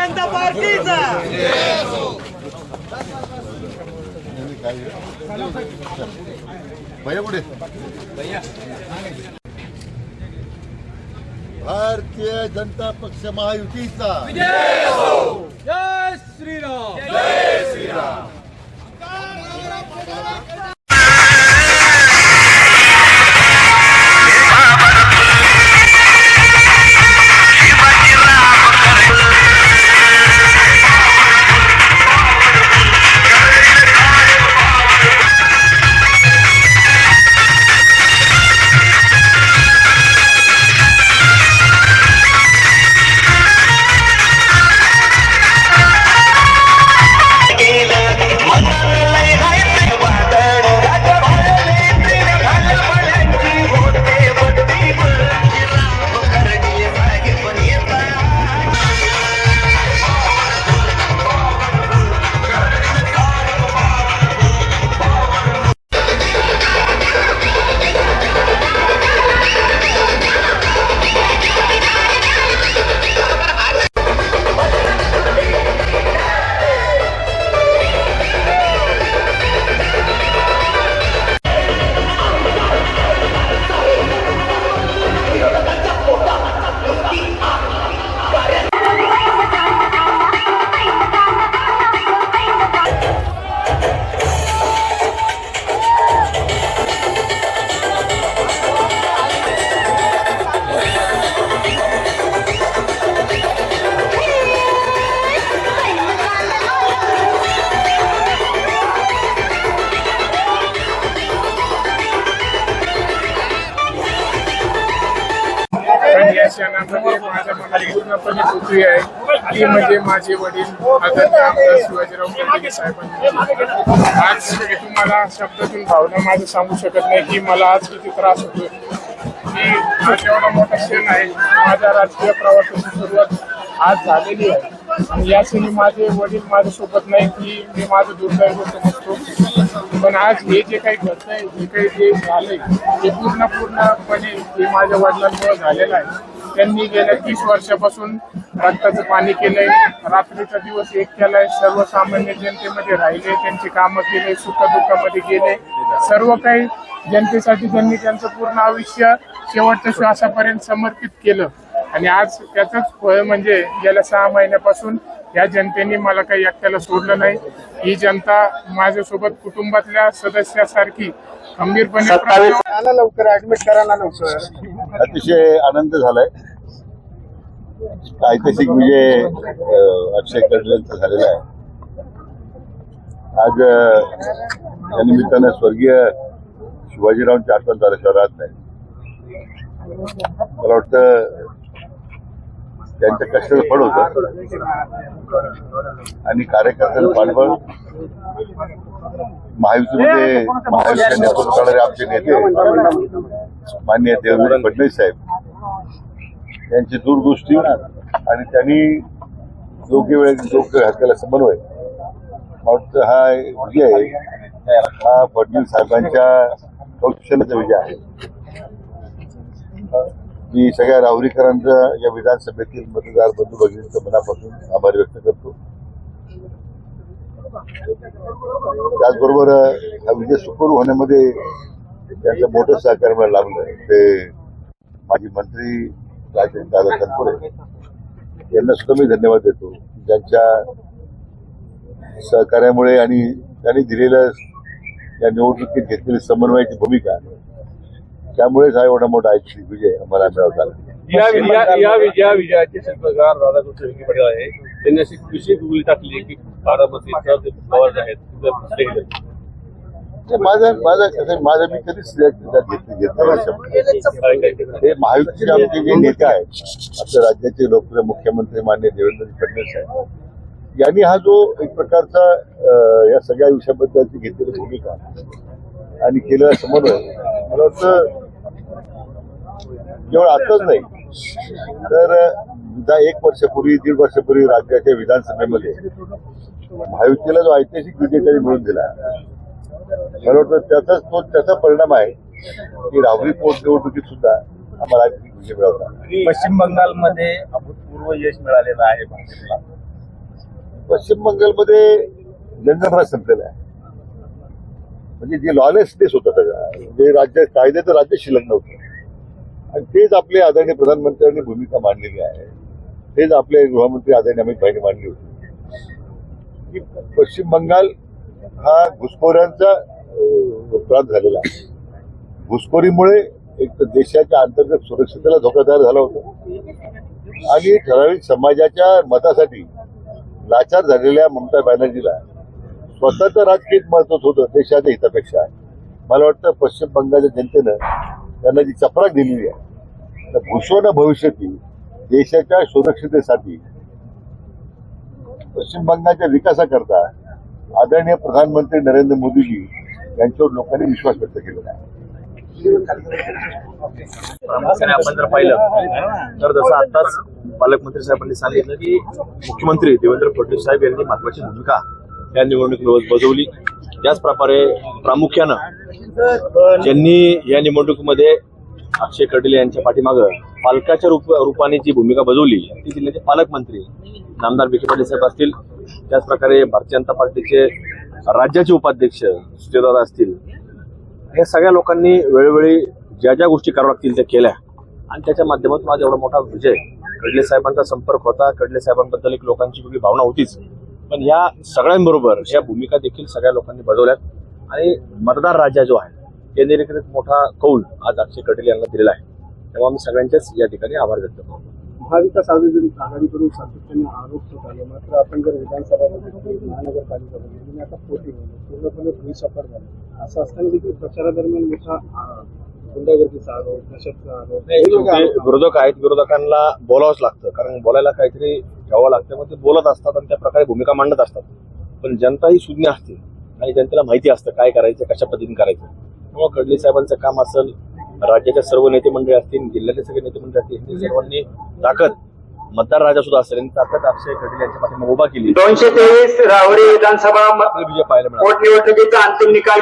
जनता पार्टीचा भैया कुठे? भारतीय जनता पक्ष महायुतीचा जय श्रीराम, जय श्रीराम. या क्षणामध्ये माझ्या मनात पूर्णपणे पृथ्वी आहे ती म्हणजे माझे वडील आदरणीय आमदार शिवाजीराव कर्डिले साहेबांनी. आज तुम्हाला शब्दातून भावना माझं सांगू शकत नाही की मला आज किती त्रास होतो की आज एवढा मोठा क्षण आहे. माझ्या राजकीय प्रवासाची सुरुवात आज झालेली आहे आणि या क्षणी माझे वडील माझ्यासोबत नाही की मी माझं दुर्दैव समजतो. पण आज हे जे काही घडतंय जे काही जे झालंय ते पूर्णपणे हे माझ्या वडिलांमुळे झालेलं आहे. त्यांनी गेल्या 30 वर्षापासून रक्ताचं पाणी केलंय, रात्रीचा दिवस एक केलाय, सर्वसामान्य जनतेमध्ये राहिले, त्यांची कामं केले, सुखदुःखामध्ये गेले, सर्व काही जनतेसाठी त्यांनी त्यांचं पूर्ण आयुष्य शेवटच्या श्वासापर्यंत समर्पित केलं. आणि आज त्याचंच फळ म्हणजे गेल्या 6 महिन्यापासून या जनतेने मला काही एकट्याला सोडलं नाही. ही जनता माझ्यासोबत कुटुंबातल्या सदस्यासारखी खंबीरपणे लवकर ऍडमिट करा ना लवकर. अतिशय आनंद झालाय. ऐतिहासिक विजय अक्षय कर्डिलेंचा झालेला आहे. आज या निमित्तानं स्वर्गीय शिवाजीरावांच्या आठवण झाल्या शहरात नाही. मला वाटतं त्यांच्या कष्टाचं फळ होतं आणि कार्यकर्त्यांचं पाठबळ महायुतीमध्ये महायुतीचे नेतृत्व करणारे आमचे नेते माननीय देवेंद्र फडणवीस साहेब यांची दूरदृष्टी आणि त्यांनी योग्य वेळेत योग्य घातलेला समन्वय मला वाटतं हा विजय आहे. हा फडणवीस साहेबांच्या कौशल्याचा विजय आहे. मी सगळ्या राहुरीकरांचा या विधानसभेतील मतदार बंधू भगिनींच्या मनापासून आभार व्यक्त करतो. त्याचबरोबर हा विजय सुखरूप होण्यामध्ये त्यांचं मोठं सहकार्य मला लाभलं ते माजी मंत्री दादा तनपुरे यांना सुद्धा मी धन्यवाद देतो. ज्यांच्या सहकार्यामुळे आणि त्यांनी दिलेलं या निवडणुकीत घेतलेली समन्वयाची भूमिका त्यामुळेच हा एवढा मोठा ऐतिहासिक विजय आम्हाला मिळवता आला. या विजयाचे शिल्पकार राधाकृष्ण विखे पाटील आहे. त्यांनी अशी विशेष भूमिका टाकली की बारामतीचा जे पवार आहेत माझं मी कधीच हे महायुतीचे आमचे जे नेते आहेत आपल्या राज्याचे लोकप्रिय मुख्यमंत्री माननीय देवेंद्र फडणवीस साहेब यांनी हा जो एक प्रकारचा या सगळ्या विषयाबद्दलची घेतलेली भूमिका आणि केलेला समन्वय मला वाटतं केवळ आताच नाही तर 1 वर्षापूर्वी 1.5 वर्षापूर्वी राज्याच्या विधानसभेमध्ये महायुतीला जो ऐतिहासिक विजय त्यांनी मिळून दिला मला वाटतं त्याचा परिणाम आहे की राहुरी पोटनिवडणुकीत सुद्धा आम्हाला ऐतिहासिक विजय मिळवला. पश्चिम बंगालमध्ये अभूतपूर्व यश मिळालेलं आहे भाजपला. पश्चिम बंगालमध्ये जनगणना संपलेला आहे. म्हणजे जे लॉलेसनेस होतं सगळं, जे राज्य कायद्याचं राज्य शिल्लक नव्हतं, आणि तेच आपले आदरणीय प्रधानमंत्र्यांनी भूमिका मांडलेली आहे. तेच आपले गृहमंत्री आदरणीय अमित भाईंनी मांडली होती की पश्चिम बंगाल हा घुसखोरांचा प्रांत झालेला आहे. घुसखोरीमुळे एक तर देशाच्या अंतर्गत सुरक्षिततेला धोका तयार झाला होता, आणि ठराविक समाजाच्या मतासाठी लाचार झालेल्या ममता बॅनर्जीला स्वतःचं राजकीय महत्व होतं देशाच्या हितापेक्षा. मला वाटतं पश्चिम बंगालच्या जनतेनं त्यांना जी चपराक दिलेली आहे, तर भूषण भविष्यातील देशाच्या सुरक्षिततेसाठी पश्चिम बंगालच्या विकासाकरता आदरणीय प्रधानमंत्री नरेंद्र मोदीजी यांच्यावर लोकांनी विश्वास व्यक्त केलेला आहे. प्रामुख्याने आपण जर पाहिलं तर जसं आताच पालकमंत्री साहेबांनी सांगितलं की मुख्यमंत्री देवेंद्र फडणवीस साहेब यांनी महत्वाची भूमिका या निवडणुकीत बजावली. त्याचप्रकारे प्रामुख्यानं ज्यांनी या निवडणुकीमध्ये अक्षय खडले यांच्या पाठीमागं पालकाच्या रूपाने जी भूमिका बजावली ती जिल्ह्याचे पालकमंत्री नामदार विखे पाटील साहेब असतील, त्याचप्रकारे भारतीय जनता पार्टीचे राज्याचे उपाध्यक्ष सुजयदादा असतील, या सगळ्या लोकांनी वेळोवेळी ज्या ज्या गोष्टी कराव्या लागतील त्या केल्या, आणि त्याच्या माध्यमातून आज एवढा मोठा विजय. खडले साहेबांचा संपर्क होता, खडले साहेबांबद्दल एक लोकांची वेगळी भावना होतीच, पण या सगळ्यांबरोबर या भूमिका देखील सगळ्या लोकांनी बजावल्यात, आणि मतदार राजा जो आहे त्यांनी देखील एक मोठा कौल आज अक्षय खडले यांना दिलेला आहे. तेव्हा आम्ही सगळ्यांचेच या ठिकाणी आभार व्यक्त करतो. महाविकास आघाडीकडून सातत्याने आरोप होत आले, मात्र आपण जर विधानसभा महानगरपालिका आता पूर्णपणे भुईसपाट झाला. असं असताना देखील प्रचारादरम्यान मोठा गुंडागर्दीचा आरोप, नशेचा आरोप. विरोधक आहेत, विरोधकांना बोलावंच लागतं, कारण बोलायला काहीतरी घ्यावं लागतं. मग ते बोलत असतात आणि त्या प्रकारे भूमिका मांडत असतात, पण जनता ही सुज्ञ असते आणि जनतेला माहिती असतं काय करायचं, कशा पद्धतीने करायचं. त्यामुळे खडले साहेबांचं काम असेल, राज्याच्या सर्व नेते मंडळी असतील, जिल्ह्याचे सगळे नेते मंडळी असतील, सर्वांनी ताकद, मतदार राजा सुद्धा असेल, ताकद अक्षय खडले यांच्या पाठीमागे उभा केली. 223 राहुरी विधानसभा विजय पाहायला मिळाला. पोटनिवडणुकीचा अंतिम निकाल